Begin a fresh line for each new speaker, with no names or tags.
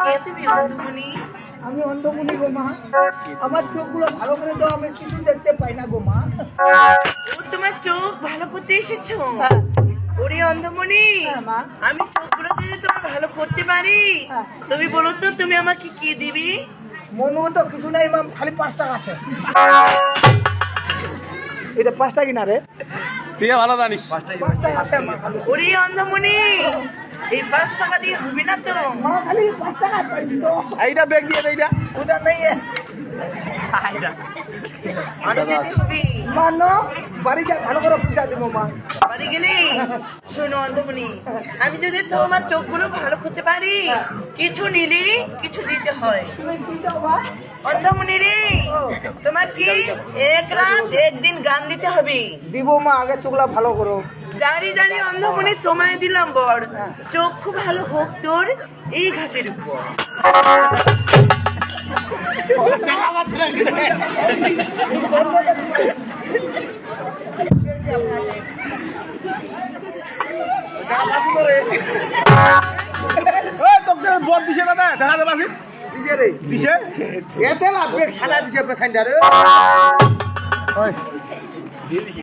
কে তুমি অন্ধমণি?
আমি অন্ধমণি গো মা। আমার চোখগুলো ভালো করে দাও, আমি কিছু দেখতে পাই না গো মা।
ও তোমার চোখ ভালো করতে এসেছো?
হ্যাঁ।
ওরে অন্ধমণি,
হ্যাঁ, মা।
আমি চোখগুলো যদি তোমার ভালো করতে পারি,
হ্যাঁ।
তুমি বলো তো তুমি আমাকে কি দিবি?
মনু তো কিছু নাই মা, খালি 5 টাকা আছে। এটা 5 টাকা কিনা রে?
তুই ভালো জানিস।
5 টাকা আছে মা খালি।
ওরে অন্ধমণি, এই 5 টাকা দিয়ে হবে না তো?
মা খালি 5 টাকা পাইছি তো।
এইটা ব্যাগ দিয়ে দে এইটা।
ওটা নেই এ।
আরো দিতে হবে।
মা নো, বাড়ি যা ভালো করে পূজা দেবো মা।
বাড়ি গেলে শোনো অন্ধমণি, আমি যদি তোমার চোখগুলো ভালো করতে পারি, কিছু নিলে কিছু দিতে হয়।
তুমি কি দাও মা?
অন্ধমণি রে, তোমার কি এক রাত একদিন গান দিতে হবে।
দিব মা, আগে চোখলা ভালো করো।
জানি জানি অন্ধমণি, তোমায় দিলাম বর, চোখ খুব ভালো হোক তোর এই ঘাটের উপর।
তোকে বল দিছে না দেখা যাবে আসি
দিছে রে।
দিছে
এতে লাগবে সাদা দিছে পেছান্ডারে।